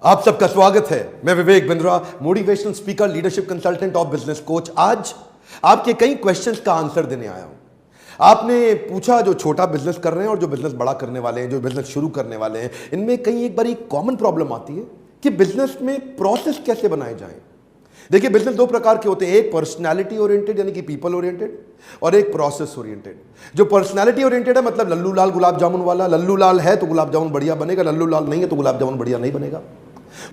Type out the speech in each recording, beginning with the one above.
आप सबका स्वागत है। मैं Vivek Bindra, motivational speaker, leadership consultant और बिजनेस कोच। आज आपके कई क्वेश्चंस का आंसर देने आया हूं। आपने पूछा जो छोटा बिजनेस कर रहे हैं और जो बिजनेस बड़ा करने वाले हैं, जो बिजनेस शुरू करने वाले हैं, इनमें कई एक बड़ी कॉमन प्रॉब्लम आती है कि बिजनेस में प्रोसेस कैसे बनाए जाएं। देखिए, बिजनेस दो प्रकार के होते हैं, एक पर्सनालिटी ओरिएंटेड यानी कि पीपल ओरिएंटेड और एक प्रोसेस ओरिएंटेड। जो पर्सनालिटी ओरिएंटेड है, मतलब लल्लू लाल गुलाब जामुन वाला, लल्लू लाल है तो गुलाब जामुन बढ़िया बनेगा, लल्लू लाल नहीं है तो गुलाब जामुन बढ़िया नहीं बनेगा।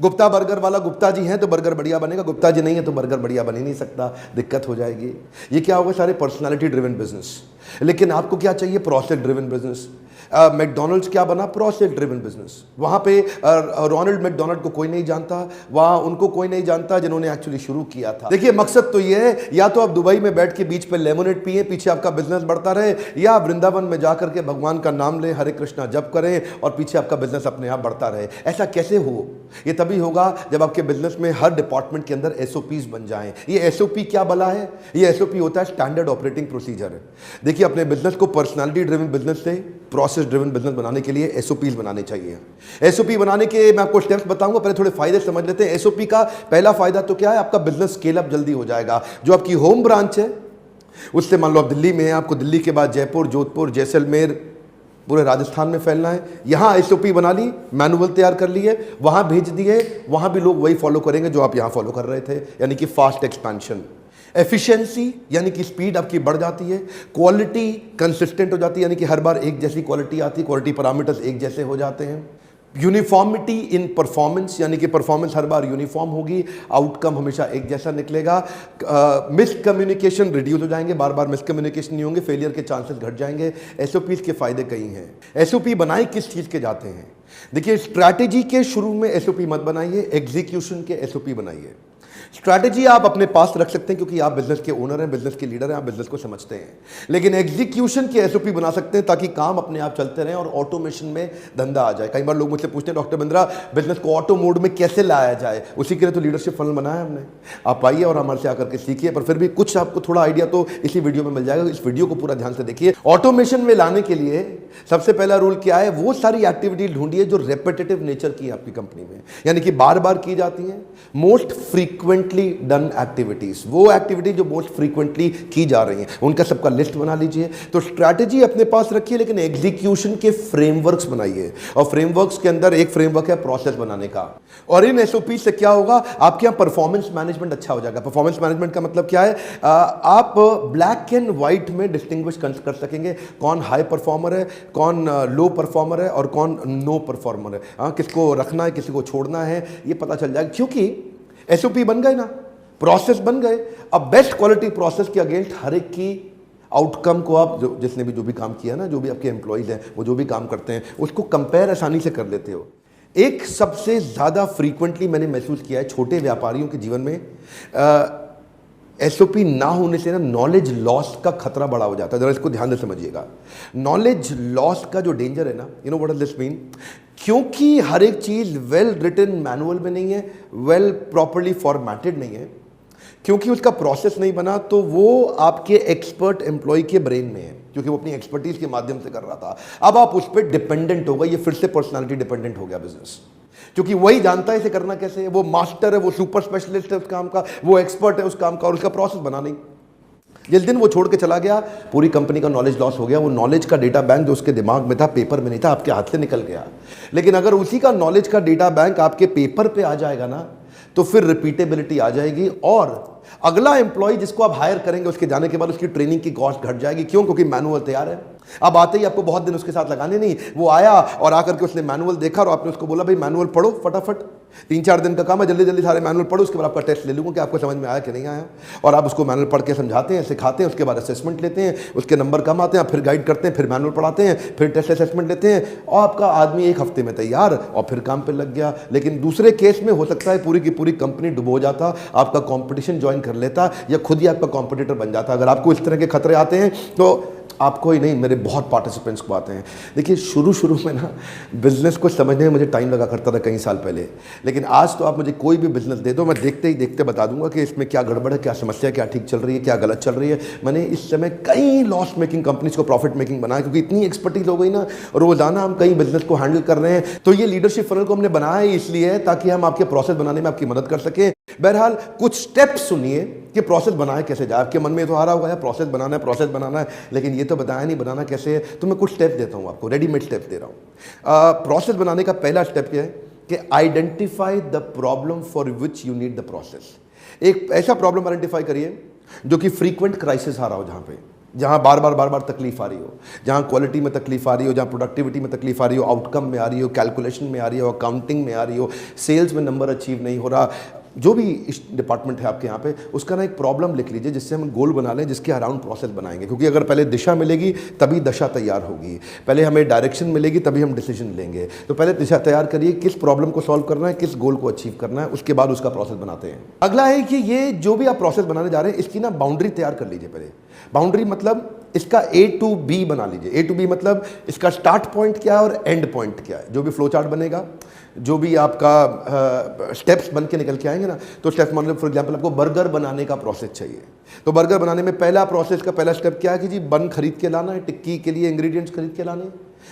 गुप्ता बर्गर वाला, गुप्ता जी हैं तो बर्गर बढ़िया बनेगा, गुप्ता जी नहीं है तो बर्गर बढ़िया बन ही नहीं सकता, दिक्कत हो जाएगी। ये क्या होगा? सारे पर्सनालिटी ड्रिवन बिजनेस। लेकिन आपको क्या चाहिए? Process driven business. मैकडोनल्ड्स क्या बना? Process driven business. वहां पे रोनाल्ड मैकडोनल्ड को कोई नहीं जानता, वहां उनको कोई नहीं जानता जिन्होंने एक्चुअली शुरू किया था। देखिए, मकसद तो ये है, या तो आप दुबई में बैठ के बीच पे लेमोनेड पिए, पीछे आपका बिजनेस बढ़ता रहे, या वृंदावन में जाकर के भगवान का नाम लें, हरे कृष्णा जप करें और पीछे आपका बिजनेस अपने आप बढ़ता रहे। ऐसा कैसे हो? ये तभी होगा जब आपके बिजनेस में हर डिपार्टमेंट के अंदर एसओपीज बन जाएं। ये एसओपी क्या बला है? ये एसओपी होता है स्टैंडर्ड ऑपरेटिंग प्रोसीजर। देखिए, अपने बिजनेस को पर्सनालिटी ड्रिवन बिजनेस से प्रोसेस ड्रिवन बिजनेस बनाने के लिए एसओपीज बनाने चाहिए। एसओपी बनाने के मैं आपको स्टेप्स बताऊंगा, पहले थोड़े फायदे समझ लेते हैं। एसओपी का पहला फायदा तो क्या है? आपका बिजनेस स्केल अप जल्दी हो जाएगा। जो आपकी होम ब्रांच है उससे, मान लो आप दिल्ली में हैं, आपको दिल्ली के बाद जयपुर, जोधपुर, जैसलमेर, पूरे राजस्थान में फैलना है। यहां एसओपी बना ली, मैनुअल तैयार कर लिए, वहां भेज दिए, वहां भी लोग वही फॉलो करेंगे जो आप यहां फॉलो कर रहे थे, यानी कि फास्ट एक्सपेंशन। एफिशिएंसी यानी कि स्पीड आपकी बढ़ जाती है। क्वालिटी कंसिस्टेंट हो जाती है, यानी कि हर बार एक जैसी क्वालिटी आती है, क्वालिटी पैरामीटर्स एक जैसे हो जाते हैं। यूनिफॉर्मिटी इन परफॉर्मेंस, यानी कि परफॉर्मेंस हर बार यूनिफॉर्म होगी, आउटकम हमेशा एक जैसा निकलेगा। मिसकम्युनिकेशन रिड्यूस हो जाएंगे, बार बार मिसकम्युनिकेशन नहीं होंगे, फेलियर के चांसेस घट जाएंगे। एसओपी के फायदे कई हैं। एसओपी बनाए किस चीज के जाते हैं? देखिए, स्ट्रैटेजी के शुरू में एसओपी मत बनाइए, एग्जीक्यूशन के एसओपी बनाइए। स्ट्रैटेजी आप अपने पास रख सकते हैं क्योंकि आप बिजनेस के ओनर हैं, बिजनेस के लीडर हैं, आप बिजनेस को समझते हैं। लेकिन एग्जीक्यूशन की एसओपी बना सकते हैं ताकि काम अपने आप चलते रहें और ऑटोमेशन में धंधा आ जाए। कई बार लोग मुझसे पूछते हैं, डॉक्टर बिंद्रा, बिजनेस को ऑटो मोड में कैसे लाया जाए? उसी के लिए तो लीडरशिप फनल बनाया हमने। आप आइए और हमारे से आकर के सीखिए, पर फिर भी कुछ आपको थोड़ा आइडिया तो इसी वीडियो में मिल जाएगा। इस वीडियो को पूरा ध्यान से देखिए। ऑटोमेशन में लाने के लिए सबसे पहला रूल क्या है? वो सारी एक्टिविटी ढूंढिए जो रेपिटेटिव नेचर की आपकी कंपनी में, यानी कि बार बार की जाती हैं। मोस्ट फ्रीक्वेंटली डन एक्टिविटीज, वो एक्टिविटी जो मोस्ट फ्रीक्वेंटली की जा रही हैं, उनका सबका लिस्ट बना लीजिए। तो स्ट्रैटेजी अपने पास रखिए, लेकिन एग्जीक्यूशन के फ्रेमवर्क्स बनाइए। और फ्रेमवर्क्स के अंदर एक फ्रेमवर्क है प्रोसेस बनाने का। और इन एसओपी से क्या होगा? आपके यहां परफॉर्मेंस मैनेजमेंट अच्छा हो जाएगा। परफॉर्मेंस मैनेजमेंट का मतलब क्या है? आप ब्लैक एंड व्हाइट में डिस्टिंग्विश कर सकेंगे कौन हाई परफॉर्मर है, कौन लो परफॉर्मर है और कौन नो परफॉर्मर है। किसको रखना है, किसी को छोड़ना है, ये पता चल जाएगा। क्योंकि एसओपी बन गए ना, प्रोसेस बन गए। अब बेस्ट क्वालिटी प्रोसेस के अगेंस्ट हर एक की आउटकम को आप जिसने भी जो भी काम किया ना, जो भी आपके एम्प्लॉइज हैं, वो जो भी काम करते हैं, उसको कंपेयर आसानी से कर लेते हो। एक सबसे ज्यादा फ्रीक्वेंटली मैंने महसूस किया है छोटे व्यापारियों के जीवन में, एसओपी ना होने से ना नॉलेज लॉस का खतरा बड़ा हो जाता है। जरा इसको ध्यान से समझिएगा। नॉलेज लॉस का जो डेंजर है ना, you know what does this mean? क्योंकि हर एक चीज वेल रिटन मैनुअल में नहीं है, वेल प्रॉपर्ली फॉर्मेटेड नहीं है, क्योंकि उसका प्रोसेस नहीं बना, तो वो आपके एक्सपर्ट एम्प्लॉय के ब्रेन में है, क्योंकि वो अपनी एक्सपर्टीज के माध्यम से कर रहा था। अब आप उस पर डिपेंडेंट हो गए, ये फिर से पर्सनालिटी डिपेंडेंट हो गया बिजनेस, क्योंकि वही जानता है इसे करना कैसे है। वो मास्टर है, वो सुपर स्पेशलिस्ट है उस काम का, वो एक्सपर्ट है उस काम का, और उसका प्रोसेस बना नहीं। जिस दिन वो छोड़ के चला गया, पूरी कंपनी का नॉलेज लॉस हो गया। वो नॉलेज का डेटा बैंक जो उसके दिमाग में था, पेपर में नहीं था, आपके हाथ से निकल गया। लेकिन अगर उसी का नॉलेज का डेटा बैंक आपके पेपर पे आ जाएगा ना, तो फिर रिपीटेबिलिटी आ जाएगी, और अगला एम्प्लॉय जिसको आप हायर करेंगे उसके जाने के बाद उसकी ट्रेनिंग की कॉस्ट घट जाएगी। क्यों? क्योंकि मैनुअल तैयार है। अब आते ही आपको बहुत दिन उसके साथ लगाने नहीं। वो आया और आकर के उसने मैनुअल देखा और आपने उसको बोला, भाई मैनुअल पढ़ो फटाफट, 3-4 दिन का काम है, जल्दी जल्दी सारे मैनुअल पढ़ो, उसके बाद आपका टेस्ट ले लूँगा कि आपको समझ में आया कि नहीं आया। और आप उसको मैनुअल पढ़ के समझाते हैं, सिखाते हैं, उसके बाद असेसमेंट लेते हैं, उसके नंबर कम आते हैं, आप फिर गाइड करते हैं, फिर मैनुअल पढ़ाते हैं, फिर टेस्ट असेसमेंट लेते हैं, और आपका आदमी 1 हफ्ते में तैयार और फिर काम पर लग गया। लेकिन दूसरे केस में हो सकता है पूरी की पूरी कंपनी डुबो जाता, आपका कॉम्पिटिशन ज्वाइन कर लेता, या खुद ही आपका कॉम्पिटिटर बन जाता। अगर आपको इस तरह के खतरे आते हैं तो आपको ही नहीं, मेरे बहुत पार्टिसिपेंट्स को आते हैं। देखिए शुरू में ना बिजनेस को समझने में मुझे टाइम लगा करता था कई साल पहले, लेकिन आज तो आप मुझे कोई भी बिजनेस दे दो, मैं देखते ही देखते बता दूंगा कि इसमें क्या गड़बड़ है, क्या समस्या, क्या ठीक चल रही है, क्या गलत चल रही है। मैंने इस समय कई लॉस मेकिंग कंपनीज को प्रॉफिट मेकिंग बनाया, क्योंकि इतनी एक्सपर्टीज हो गई ना, रोजाना हम कई बिजनेस को हैंडल कर रहे हैं। तो ये लीडरशिप फनल को हमने बनाया ही इसलिए है ताकि हम आपके प्रोसेस बनाने में आपकी मदद कर सकें। बहरहाल कुछ स्टेप्स सुनिए कि प्रोसेस बनाए कैसे जाए। आपके मन में तो आ रहा होगा यार प्रोसेस बनाना है, लेकिन ये तो बताया नहीं बनाना कैसे है। तो मैं कुछ स्टेप्स देता हूं आपको, रेडीमेड स्टेप्स दे रहा हूं। प्रोसेस बनाने का पहला स्टेप क्या है कि identify the problem for which you need the process. एक ऐसा प्रॉब्लम आइडेंटिफाई करिए जो कि फ्रीक्वेंट क्राइसिस आ रहा हो, जहां बार बार तकलीफ आ रही हो, जहां क्वालिटी में तकलीफ आ रही हो, जहां प्रोडक्टिविटी में तकलीफ आ रही हो, आउटकम में आ रही हो, कैलकुलेशन में आ रही हो, अकाउंटिंग में आ रही हो, सेल्स में नंबर अचीव नहीं हो रहा, जो भी डिपार्टमेंट है आपके यहाँ पे, उसका ना एक प्रॉब्लम लिख लीजिए जिससे हम गोल बना लें, जिसके अराउंड प्रोसेस बनाएंगे। क्योंकि अगर पहले दिशा मिलेगी तभी दशा तैयार होगी, पहले हमें डायरेक्शन मिलेगी तभी हम डिसीजन लेंगे। तो पहले दिशा तैयार करिए, किस प्रॉब्लम को सॉल्व करना है, किस गोल को अचीव करना है, उसके बाद उसका प्रोसेस बनाते हैं। अगला है कि ये जो भी आप प्रोसेस बनाने जा रहे हैं इसकी ना बाउंड्री तैयार कर लीजिए। पहले बाउंड्री मतलब इसका A to B बना लीजिए। A to B मतलब इसका स्टार्ट पॉइंट क्या है और एंड पॉइंट क्या है। जो भी फ्लो चार्ट बनेगा, जो भी आपका स्टेप्स बन के निकल के आएंगे ना, तो स्टेप्स मतलब फॉर एग्जांपल आपको बर्गर बनाने का प्रोसेस चाहिए, तो बर्गर बनाने में पहला प्रोसेस का पहला स्टेप क्या है कि जी बन खरीद के लाना है, टिक्की के लिए इंग्रेडिएंट्स खरीद के लाने,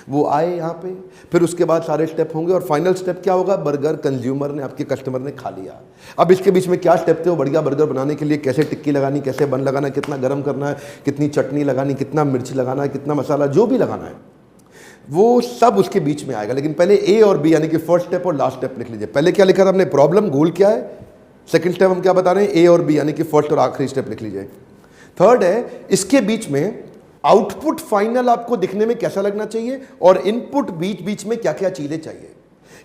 वो आए यहाँ पे, फिर उसके बाद सारे स्टेप होंगे और फाइनल स्टेप क्या होगा, बर्गर कंज्यूमर ने, आपके कस्टमर ने खा लिया। अब इसके बीच में क्या स्टेप थे, वो बढ़िया बर्गर बनाने के लिए कैसे टिक्की लगानी, कैसे बन लगाना, कितना गर्म करना है, कितनी चटनी लगानी, कितना मिर्च लगाना है, कितना मसाला, जो भी लगाना है वो सब उसके बीच में आएगा। लेकिन पहले A और B यानी कि फर्स्ट स्टेप और लास्ट स्टेप लिख लीजिए। पहले क्या लिखा था हमने, प्रॉब्लम, गोल क्या है। सेकंड स्टेप हम क्या बता रहे हैं, A और B यानी कि फर्स्ट और आखिरी स्टेप लिख लीजिए। थर्ड है इसके बीच में आउटपुट फाइनल आपको दिखने में कैसा लगना चाहिए और इनपुट बीच बीच में क्या क्या चीजें चाहिए।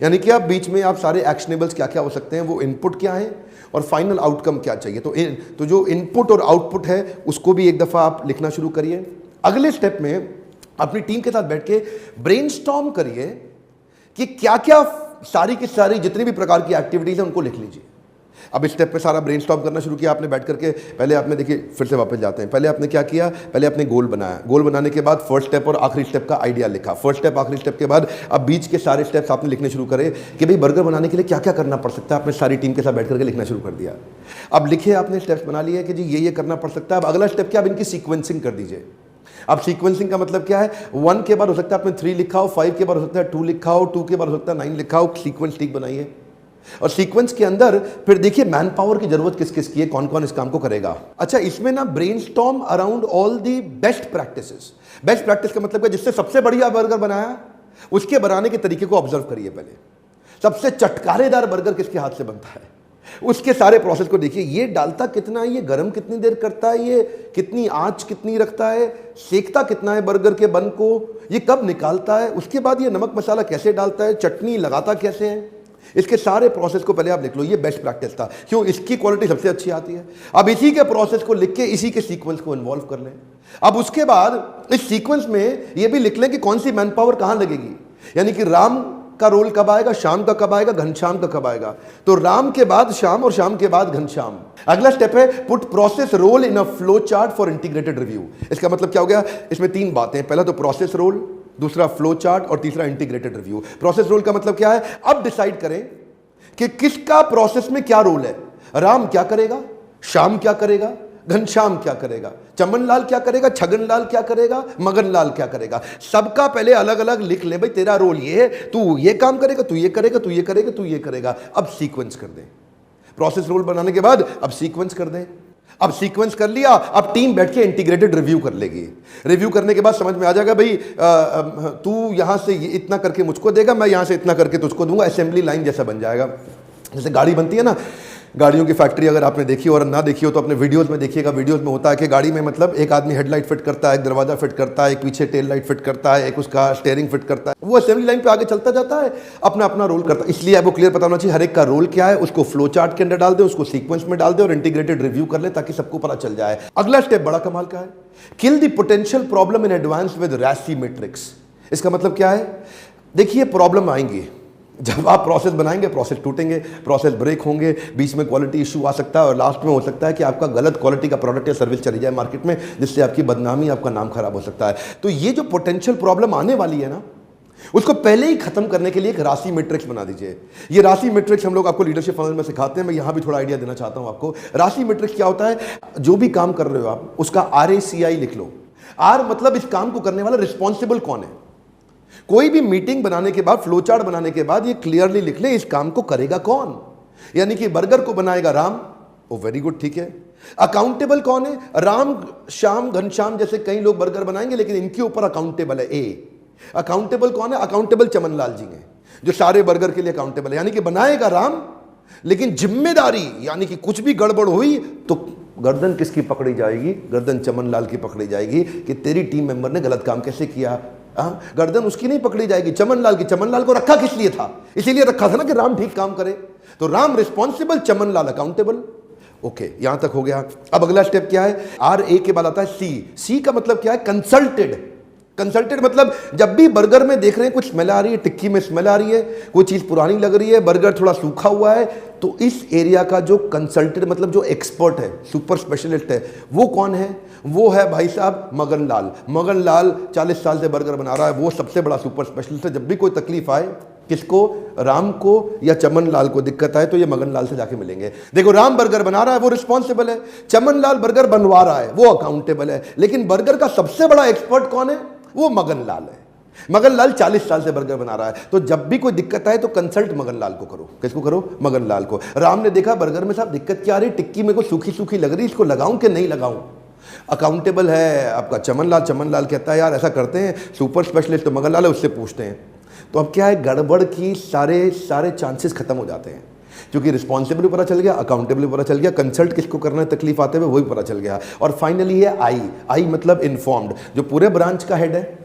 यानी कि आप बीच में आप सारे एक्शनेबल्स क्या क्या हो सकते हैं, वो इनपुट क्या है और फाइनल आउटकम क्या चाहिए। तो जो इनपुट और आउटपुट है उसको भी एक दफा आप लिखना शुरू करिए। अगले स्टेप में अपनी टीम के साथ बैठ के ब्रेनस्टॉर्म करिए कि क्या क्या सारी की सारी जितनी भी प्रकार की एक्टिविटीज है उनको लिख लीजिए। अब इस स्टेप पे सारा ब्रेनस्टॉर्म करना शुरू किया आपने बैठ करके। पहले आपने देखिए, फिर से वापस जाते हैं, पहले आपने क्या किया, पहले आपने गोल बनाया, गोल बनाने के बाद फर्स्ट स्टेप और आखिरी स्टेप का आइडिया लिखा, फर्स्ट स्टेप आखिरी स्टेप के बाद अब बीच के सारे स्टेप्स आपने लिखने शुरू करे कि भाई बर्गर बनाने के लिए क्या क्या करना पड़ सकता है। आपने सारी टीम के साथ बैठ करके लिखना शुरू कर दिया। अब लिखे आपने स्टेप्स बना लिए कि जी ये करना पड़ सकता है। अब अगला स्टेप क्या, अब इनकी सीक्वेंसिंग कर दीजिए। अब सीक्वेंसिंग का मतलब क्या है, 1 के बाद हो सकता है आपने 3 लिखा हो, 5 के बाद हो सकता है 2 लिखा हो, 2 के बाद हो सकता है 9 लिखा हो। सीक्वेंस ठीक बनाइए और सीक्वेंस के अंदर फिर देखिए मैन पावर की जरूरत किस किस की है, कौन कौन इस काम को करेगा। अच्छा, इसमें ना brainstorm around all the best practices. Best practice का मतलब है जिससे सबसे बढ़िया बर्गर बनाया उसके बनाने के तरीके को ऑब्जर्व करिए। पहले सबसे चटकारेदार बर्गर किसके हाथ से बनता है, उसके सारे प्रोसेस को देखिए। ये डालता कितना है, ये गर्म कितनी देर करता है, ये कितनी आंच कितनी रखता है, सेकता कितना है बर्गर के बन को, ये कब निकालता है, उसके बाद ये नमक मसाला कैसे डालता है, चटनी लगाता कैसे है। इसके सारे प्रोसेस को पहले आप लिख लो। ये बेस्ट प्रैक्टिस था, क्यों, इसकी क्वालिटी सबसे अच्छी आती है। अब इसी के प्रोसेस को लिख के इसी के सीक्वेंस को इन्वॉल्व कर लें। अब उसके बाद इस सीक्वेंस में ये भी लिख लें कि कौन सी मैन पावर कहां लगेगी, यानी कि राम का रोल कब आएगा, शाम का कब आएगा, घनश्याम का कब आएगा। तो राम के बाद शाम और शाम के बाद घनश्याम। अगला स्टेप है put process role in a flow chart for integrated review. इसका मतलब क्या हो गया, इसमें 3 बातें, पहला तो प्रोसेस रोल, दूसरा फ्लो चार्ट और तीसरा इंटीग्रेटेड रिव्यू। प्रोसेस रोल का मतलब क्या है, अब डिसाइड करें कि किसका प्रोसेस में क्या रोल है। राम क्या करेगा, श्याम क्या करेगा, घनश्याम क्या करेगा, चमन लाल क्या करेगा, छगन लाल क्या करेगा, मगन लाल क्या करेगा। सबका पहले अलग अलग लिख ले, भाई तेरा रोल ये है, तू ये काम करेगा, तू ये करेगा, तू ये करेगा, तू ये करेगा। अब सीक्वेंस कर दें। प्रोसेस रोल बनाने के बाद अब सीक्वेंस कर दें। अब सीक्वेंस कर लिया, अब टीम बैठ के इंटीग्रेटेड रिव्यू कर लेगी। रिव्यू करने के बाद समझ में आ जाएगा, भाई तू यहां से इतना करके मुझको देगा, मैं यहां से इतना करके तुझको दूंगा। असेंबली लाइन जैसा बन जाएगा। जैसे गाड़ी बनती है ना, गाड़ियों की फैक्ट्री अगर आपने देखी और ना देखी हो तो अपने वीडियोस में देखिएगा। वीडियोस में होता है कि गाड़ी में मतलब एक आदमी हेडलाइट फिट करता है, एक दरवाजा फिट करता है, एक पीछे टेल लाइट फिट करता है, एक उसका स्टीयरिंग फिट करता है। वो असेंबली लाइन पे आगे चलता जाता है, अपना अपना रोल करता है। इसलिए आपको क्लियर पता होना चाहिए हर एक का रोल क्या है, उसको फ्लो चार्ट के अंदर डाल दे, उसको सीक्वेंस में डाल दे और इंटीग्रेटेड रिव्यू कर ले ताकि सबको पता चल जाए। अगला स्टेप बड़ा कमाल का है, kill the potential problem in advance with RACI matrix. इसका मतलब क्या है, देखिए प्रॉब्लम आएंगी, जब आप प्रोसेस बनाएंगे प्रोसेस टूटेंगे, प्रोसेस ब्रेक होंगे, बीच में क्वालिटी इशू आ सकता है और लास्ट में हो सकता है कि आपका गलत क्वालिटी का प्रोडक्ट या सर्विस चली जाए मार्केट में, जिससे आपकी बदनामी, आपका नाम खराब हो सकता है। तो ये जो पोटेंशियल प्रॉब्लम आने वाली है ना, उसको पहले ही खत्म करने के लिए एक राशि मैट्रिक्स बना दीजिए। ये राशि मैट्रिक्स हम लोग आपको लीडरशिप फनल में सिखाते हैं। मैं यहां भी थोड़ा आइडिया देना चाहता हूं आपको। राशि मैट्रिक्स क्या होता है? जो भी काम कर रहे हो आप, उसका RACI लिख लो। आर मतलब इस काम को करने वाला रिस्पॉन्सिबल कौन है। कोई भी मीटिंग बनाने के बाद, फ्लो चार्ट बनाने के बाद ये क्लियरली लिख ले इस काम को करेगा कौन। यानी कि बर्गर को बनाएगा राम, ओ वेरी गुड, ठीक है। अकाउंटेबल कौन है? राम, श्याम, घनश्याम जैसे कई लोग बर्गर बनाएंगे, लेकिन इनके ऊपर अकाउंटेबल है ए। अकाउंटेबल कौन है? अकाउंटेबल चमनलाल जी हैं, जो सारे बर्गर के लिए अकाउंटेबल है। यानी कि बनाएगा राम, लेकिन जिम्मेदारी, यानी कि कुछ भी गड़बड़ हुई तो गर्दन किसकी पकड़ी जाएगी? गर्दन चमनलाल की पकड़ी जाएगी कि तेरी टीम मेंबर ने गलत काम कैसे किया। गर्दन उसकी नहीं पकड़ी जाएगी, चमनलाल की। चमनलाल को रखा किस लिए था? इसीलिए रखा था ना कि राम ठीक काम करे। तो Ram responsible, Chamanlal accountable. Okay, यहां तक हो गया। अब अगला स्टेप क्या है? RA के बाद आता है C का मतलब क्या है? कंसल्टेड। कंसल्टेड मतलब जब भी बर्गर में देख रहे हैं कुछ स्मेल आ रही है, टिक्की में स्मेल आ रही है, कोई चीज पुरानी लग रही है, बर्गर थोड़ा सूखा हुआ है, तो इस एरिया का जो कंसल्टेड मतलब जो एक्सपर्ट है, सुपर स्पेशलिस्ट है, वो कौन है? वो है भाई साहब मगन लाल। मगन लाल 40 साल से बर्गर बना रहा है, वो सबसे बड़ा सुपर स्पेशलिस्ट है। जब भी कोई तकलीफ आए, किसको? राम को या चमन लाल को दिक्कत आए, तो ये मगन लाल से जाके मिलेंगे। देखो, राम बर्गर बना रहा है, वो रिस्पॉन्सिबल है। चमन लाल बर्गर बनवा रहा है, वो अकाउंटेबल है। लेकिन बर्गर का सबसे बड़ा एक्सपर्ट कौन है? वो मगन लाल है। मगन लाल 40 साल से बर्गर बना रहा है। तो जब भी कोई दिक्कत आए तो कंसल्ट मगन लाल को करो। किसको करो? मगन लाल को। राम ने देखा बर्गर में साहब दिक्कत क्या आ रही, टिक्की मेरे को सूखी सूखी लग रही, इसको लगाऊं कि नहीं लगाऊं। अकाउंटेबल है आपका चमन लाल। चमन लाल कहता है यार ऐसा करते हैं, सुपर स्पेशलिस्ट तो मगन लाल है, उससे पूछते हैं। तो अब क्या है, गड़बड़ की सारे चांसेस खत्म हो जाते हैं, क्योंकि रिस्पॉन्सिबल भी पता चल गया, अकाउंटेबल भी पता चल गया, कंसल्ट किसको करना है तकलीफ आते हुए वो भी पता चल गया। और फाइनली है आई मतलब इन्फॉर्म्ड। जो पूरे ब्रांच का हेड है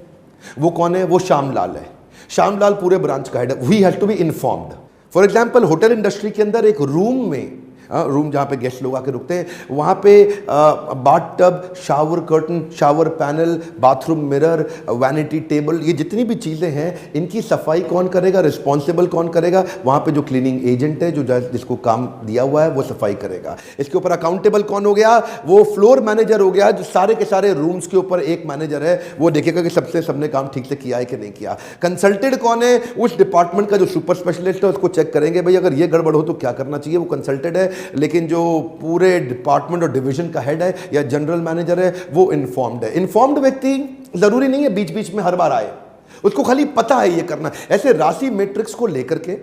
वो कौन है? वो श्यामलाल है। श्यामलाल पूरे ब्रांच का हेड है, we has to be informed. For example, hotel industry के अंदर एक रूम में, रूम जहाँ पे गेस्ट लोग आके रुकते हैं, वहाँ पे bath tub, shower curtain, shower panel, bathroom mirror, vanity table, ये जितनी भी चीज़ें हैं इनकी सफाई कौन करेगा? रिस्पॉन्सिबल कौन करेगा? वहाँ पे जो क्लीनिंग एजेंट है, जो जिसको काम दिया हुआ है, वो सफाई करेगा। इसके ऊपर अकाउंटेबल कौन हो गया? वो फ्लोर मैनेजर हो गया, जो सारे के सारे रूम्स के ऊपर एक मैनेजर है, वो देखेगा कि सबने काम ठीक से किया है कि नहीं किया। कंसल्टेड कौन है? उस डिपार्टमेंट का जो सुपर स्पेशलिस्ट है, उसको चेक करेंगे भाई अगर ये गड़बड़ हो तो क्या करना चाहिए, वो कंसल्टेड है। लेकिन जो पूरे डिपार्टमेंट और डिवीजन का हेड है या जनरल मैनेजर है, वो इन्फॉर्म्ड है। इन्फॉर्म्ड व्यक्ति जरूरी नहीं है बीच बीच में हर बार आए, उसको खाली पता है ये करना। ऐसे राशि मैट्रिक्स को लेकर के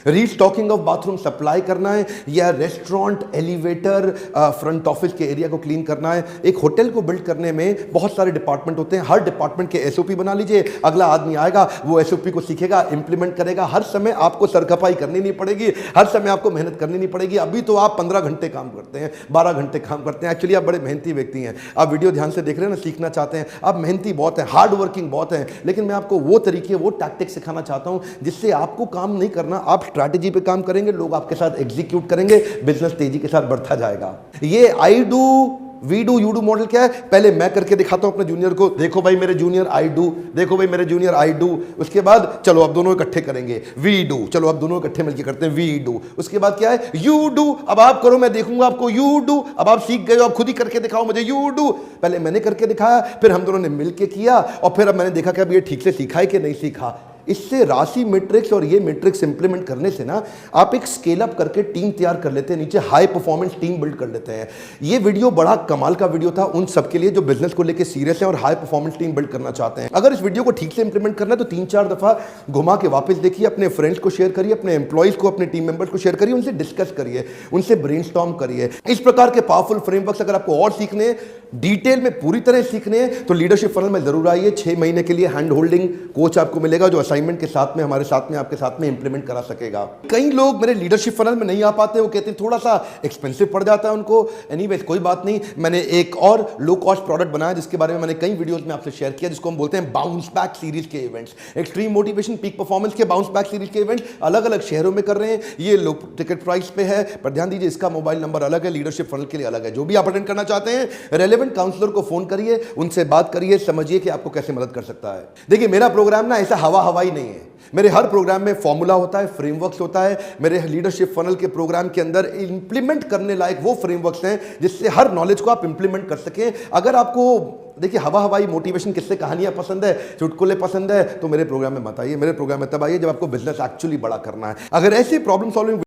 रीस्टॉकिंग ऑफ बाथरूम सप्लाई करना है, या रेस्टोरेंट, एलिवेटर, फ्रंट ऑफिस के एरिया को क्लीन करना है। एक होटल को बिल्ड करने में बहुत सारे डिपार्टमेंट होते हैं, हर डिपार्टमेंट के SOP बना लीजिए। अगला आदमी आएगा, वो SOP को सीखेगा, इंप्लीमेंट करेगा। हर समय आपको सरखपाई करनी नहीं पड़ेगी, हर समय आपको मेहनत करनी नहीं पड़ेगी। अभी तो आप 15 घंटे काम करते हैं, 12 घंटे काम करते हैं। एक्चुअली आप बड़े मेहनती व्यक्ति हैं, आप वीडियो ध्यान से देख रहे हैं ना, सीखना चाहते हैं, आप मेहनती बहुत हैं, हार्ड वर्किंग बहुत हैं। लेकिन मैं आपको वो तरीके, वो टैक्टिक सिखाना चाहता हूं जिससे आपको काम नहीं करना, आप स्ट्रैटेजी पे काम करेंगे, लोग आपके साथ एग्जीक्यूट करेंगे, बिजनेस तेजी के साथ बढ़ता जाएगा। ये I do, we do, you do model क्या है? पहले मैं करके दिखाता हूं अपने जूनियर को, देखो भाई मेरे जूनियर आई डू, देखो भाई मेरे जूनियर आई डू। उसके बाद चलो अब दोनों इकट्ठे करेंगे, वी डू, चलो अब दोनों इकट्ठे मिलकर करते हैं, वी डू। उसके बाद क्या है? यू डू, अब आप करो मैं देखूंगा आपको, यू डू। अब आप सीख गए हो, अब खुद ही करके दिखाओ मुझे, यू डू। पहले मैंने करके दिखाया, फिर हम दोनों ने मिलकर किया, और फिर अब मैंने देखा कि अब ये ठीक से सीखा है कि नहीं सीखा। इससे राशि मैट्रिक्स और ये मैट्रिक्स इंप्लीमेंट करने से ना आप एक स्केल अप करके टीम तैयार कर लेते हैं, नीचे हाई परफॉर्मेंस टीम बिल्ड कर लेते हैं। ये वीडियो बड़ा कमाल का वीडियो था उन सबके लिए जो बिजनेस को लेकर सीरियस है और हाई परफॉर्मेंस टीम बिल्ड करना चाहते हैं। अगर इस वीडियो को ठीक से इंप्लीमेंट करना है तो 3-4 दफा घुमा के वापस देखिए, अपने फ्रेंड्स को शेयर करिए, अपने एम्प्लॉइज को, अपने टीम मेंबर्स को शेयर करिए, उनसे डिस्कस करिए, उनसे ब्रेनस्टॉर्म करिए। इस प्रकार के पावरफुल फ्रेमवर्क्स अगर आपको और सीखने, डिटेल में पूरी तरह सीखने हैं, तो लीडरशिप फनल में जरूर आइए। 6 महीने के लिए हैंड होल्डिंग कोच आपको मिलेगा, जो असाइनमेंट के साथ में हमारे साथ में आपके साथ में इंप्लीमेंट करा सकेगा। कई लोग मेरे लीडरशिप फनल में नहीं आ पाते, वो कहते हैं थोड़ा सा एक्सपेंसिव पड़ जाता है उनको। एनीवेज कोई बात नहीं, मैंने एक और लो कॉस्ट प्रोडक्ट बनाया जिसके बारे में मैंने कई वीडियोस में आपसे शेयर किया, जिसको हम बोलते हैं बाउंस बैक सीरीज के events. Extreme motivation, peak performance के बाउंस बैक सीरीज के इवेंट अलग अलग शहरों में कर रहे हैं। ये लो टिकट प्राइस पे है, पर ध्यान दीजिए इसका मोबाइल नंबर अलग है, लीडरशिप फनल के लिए अलग है। जो भी आप अटेंड करना चाहते हैं, रेलेवेंट रेलेवेंट काउंसलर को फोन करिए, उनसे बात करिए, समझिए कि आपको कैसे मदद कर सकता है। देखिए, मेरा प्रोग्राम ना ऐसा हवा हवाई नहीं है। मेरे हर प्रोग्राम में फॉर्मूला होता है, फ्रेमवर्क्स होता है। मेरे लीडरशिप फनल के प्रोग्राम के अंदर इंप्लीमेंट करने लायक वो फ्रेमवर्क्स हैं जिससे हर नॉलेज को आप इंप्लीमेंट कर सकें। अगर आपको देखिए हवा हवाई मोटिवेशन किससे कहानियां पसंद है, चुटकुले पसंद है, तो मेरे प्रोग्राम में मत आइए। मेरे प्रोग्राम में तब आइए जब आपको बिजनेस एक्चुअली बड़ा करना है। अगर ऐसी प्रॉब्लम सॉल्विंग